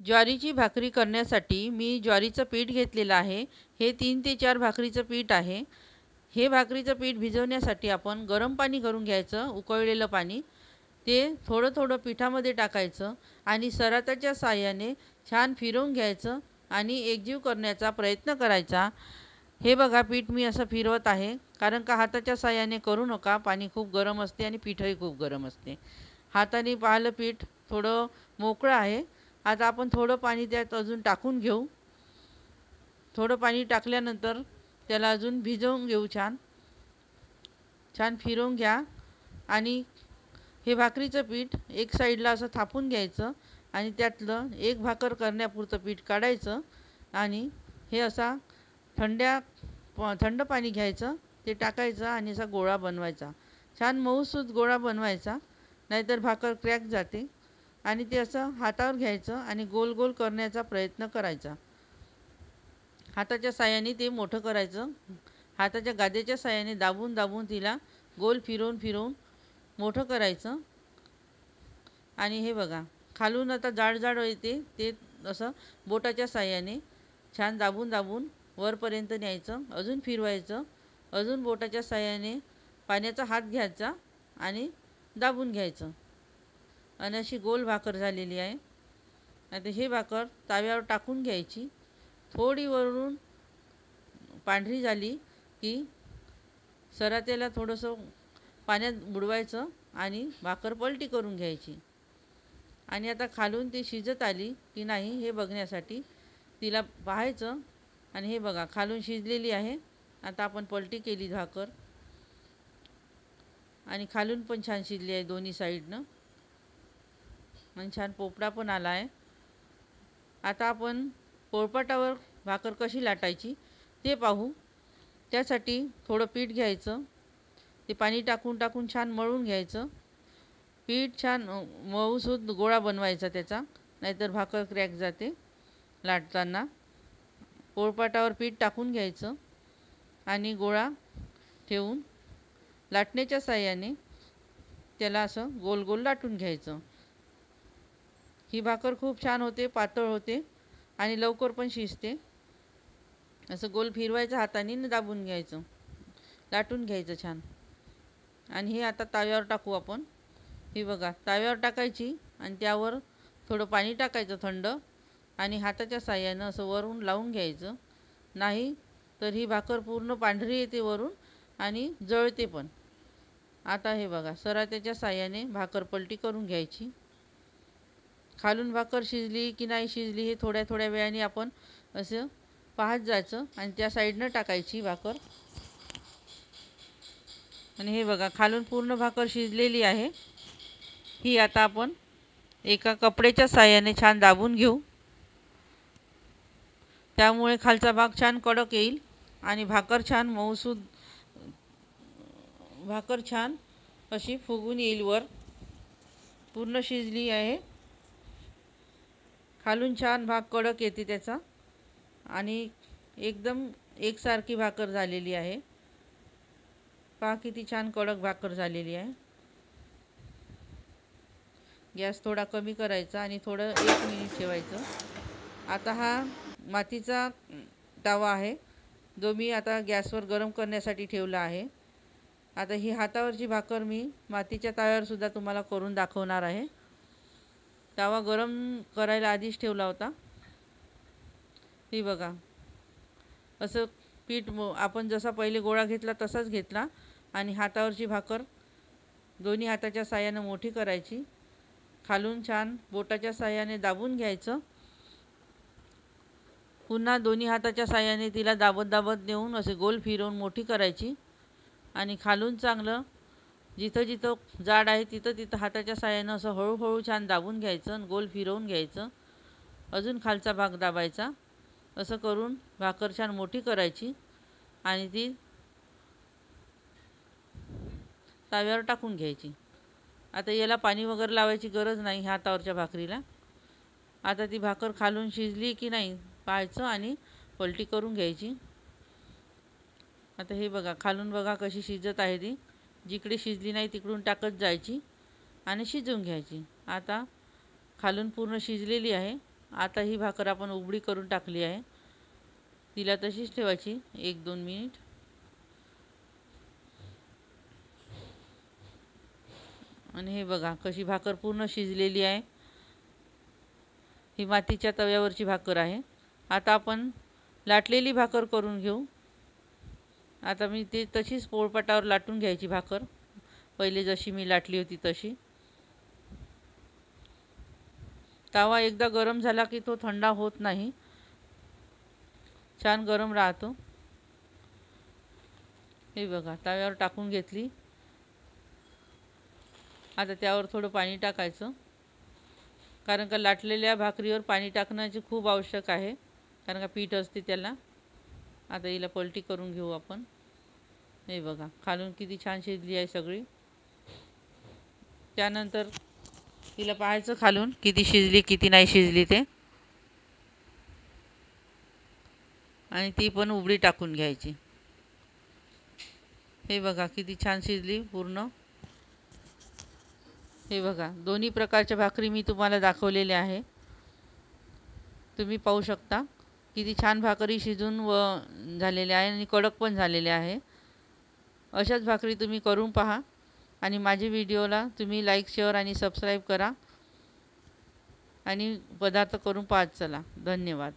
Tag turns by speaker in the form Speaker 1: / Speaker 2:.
Speaker 1: ज्वारीची भाकरी करण्यासाठी मी ज्वारीचं पीठ घेतलेलं आहे. हे 3 ते 4 भाकरीचं पीठ आहे. हे भाकरीचं पीठ भिजवण्यासाठी आपण गरम पाणी करून घ्यायचं, उकळलेलं पाणी. ते थोडं थोडं पिठामध्ये टाकायचं आणि सराट्याच्या साहाय्याने छान फिरवून घ्यायचं आणि एकजीव करण्याचा प्रयत्न करायचा. हे बघा, पीठ मी असं फिरवत आहे, कारण का हाताच्या साहाय्याने करू नका. पाणी खूप गरम असते आणि पीठही खूप गरम असते. हाताने पाहिलं पीठ थोडं मोकळं आहे. आता आपण थोडं पाणी त्यात अजून टाकून घेऊ. थोडं पाणी टाकल्यानंतर त्याला अजून भिजवून घेऊ. छान छान फिरवून घ्या आणि हे भाकरीचं पीठ एक साईडला असं थापून घ्यायचं आणि त्यातलं एक भाकर करण्यापुरतं पीठ काढायचं आणि हे असा थंड पाणी घ्यायचं, ते टाकायचं आणि असा गोळा बनवायचा. छान मऊसूत गोळा बनवायचा, नाहीतर भाकर क्रॅक जाते. आणि ते असं हातावर घ्यायचं आणि गोल गोल करण्याचा प्रयत्न करायचा. हाताच्या साहाय्याने ते मोठं करायचं. हाताच्या गाद्याच्या साहाय्याने दाबून दाबून तिला गोल फिरवून फिरवून मोठं करायचं. आणि हे बघा, खालून आता जाड जाड येते, ते असं बोटाच्या साहाय्याने छान दाबून दाबून वरपर्यंत न्यायचं. अजून फिरवायचं, अजून बोटाच्या साहाय्याने पाण्याचा हात घ्यायचा आणि दाबून घ्यायचं. आणि अशी गोल भाकर झालेली आहे. आता हे भाकर तव्यावर टाकून घ्यायची. थोडी वरून पांढरी झाली की सराट्याला थोडंसं पाण्यात बुडवायचं आणि भाकर पलटी करून घ्यायची. आणि आता खालून ती शिजत आली की नाही हे बघण्यासाठी तिला पाहायचं. आणि हे बघा, खालून शिजलेली आहे. आता आपण पलटी केली भाकर आणि खालून पण छान शिजली आहे दोन्ही साईडनं आणि छान पोपडा पण आला आहे. आता आपण पोळपाटावर भाकर कशी लाटायची ते पाहू. त्यासाठी थोडं पीठ घ्यायचं, ते पाणी टाकून टाकून छान मळून घ्यायचं. पीठ छान मऊसूत गोळा बनवायचा त्याचा, नाहीतर भाकर क्रॅक जाते लाटताना. पोळपाटावर पीठ टाकून घ्यायचं आणि गोळा ठेवून लाटण्याच्या साहाय्याने त्याला असं गोल गोल लाटून घ्यायचं. ही भाकर खूप छान होते, पातळ होते आणि लवकर पण शिजते. असं गोल फिरवायचं हाताने आणि दाबून घ्यायचं, लाटून घ्यायचं छान. आणि हे आता तव्यावर टाकू आपण. ही बघा, तव्यावर टाकायची आणि त्यावर थोडं पाणी टाकायचं थंड आणि हाताच्या साहाय्यानं असं वरून लावून घ्यायचं. नाही तर ही भाकर पूर्ण पांढरी येते वरून आणि जळते पण. आता हे बघा, सराट्याच्या साहाय्याने भाकर पलटी करून घ्यायची. खालून भाकर शिजली की नाही शिजली हे थोड्या थोड्या वेळाने आपण असं पाहत जायचं आणि त्या साईडनं टाकायची भाकर. आणि हे बघा, खालून पूर्ण भाकर शिजलेली आहे. ही आता आपण एका कपड्याच्या साहाय्याने छान दाबून घेऊ. त्यामुळे खालचा भाग छान कडक येईल आणि भाकर छान मऊसूत, भाकर छान अशी फुगून येईल वर. पूर्ण शिजली आहे. खालून छान भाग कडक येते त्याचा आणि एकदम एकसारखी भाकर झालेली आहे. पहा किती छान कडक भाकर झालेली आहे. गॅस थोडा कमी करायचा आणि थोडं 1 मिनिट ठेवायचं. आता हा मातीचा तवा आहे, जो मी आता गॅसवर गरम करण्यासाठी ठेवला आहे. आता ही हातावरची भाकर मी मातीच्या तव्यावर सुद्धा तुम्हाला करून दाखवणार आहे. तवा गरम करायला आधीच ठेवला होता. ही बघा, असं पीठ आपण जसा पहिले गोळा घेतला तसाच घेतला आणि हातावरची भाकर दोन्ही हाताच्या साहाय्याने मोठी करायची. खालून छान बोटाच्या साहाय्याने दाबून घ्यायचं. पुन्हा दोन्ही हाताच्या साहाय्याने तिला दाबत दाबत नेऊन असे गोल फिरवून मोठी करायची. आणि खालून चांगलं जिथं जिथं जाड आहे तिथं तिथं हाताच्या साहाय्यानं असं हळूहळू छान दाबून घ्यायचं आणि गोल फिरवून घ्यायचं. अजून खालचा भाग दाबायचा. असं करून भाकर छान मोठी करायची आणि ती तव्यावर टाकून घ्यायची. आता याला पाणी वगैरे लावायची गरज नाही हातावरच्या भाकरीला. आता ती भाकर खालून शिजली की नाही पाहायचं आणि पलटी करून घ्यायची. आता हे बघा, खालून बघा कशी शिजत आहे ती. जिकडे शिजली नाही तिकडून टाकत जायची आणि शिजवून घ्यायची. आता खालून पूर्ण शिजलेली आहे. आता ही भाकर आपण उघडी करून टाकली आहे. तिला तशीच ठेवायची 1-2 मिनिट. आणि हे बघा कशी भाकर पूर्ण शिजलेली आहे. ही मातीच्या तव्यावरची भाकर आहे. आता आपण लाटलेली भाकर करून घेऊ. आता मी ते तशीच पोळपाटावर लाटून घ्यायची भाकर, पहिले जशी मी लाटली होती तशी. तवा एकदा गरम झाला की तो थंडा होत नाही, छान गरम राहतो. हे बघा तव्यावर टाकून घेतली. आता त्यावर थोडं पाणी टाकायचं, कारण का लाटलेल्या भाकरीवर पाणी टाकण्याचे खूप आवश्यक आहे, कारण का पीठ असते त्याला. आता हिला पलटी करून घेऊ आपण. हे बघा खालून किती छान शिजली आहे सगळी. त्यानंतर तिला पाहायचं खालून किती शिजली किती नाही शिजली ते, आणि ती पण उघडी टाकून घ्यायची. हे बघा किती छान शिजली पूर्ण. हे बघा दोन्ही प्रकारच्या भाकरी मी तुम्हाला दाखवलेल्या आहे. तुम्ही पाहू शकता किती छान भाकरी शिजून व झालेल्या आहे आणि कडक पण झालेल्या आहे. अशाच भाकरी तुम्ही करून पहा आणि माझे व्हिडिओला तुम्ही लाईक, शेअर आणि सबस्क्राईब करा आणि पदार्थ करून पाहत चला. धन्यवाद.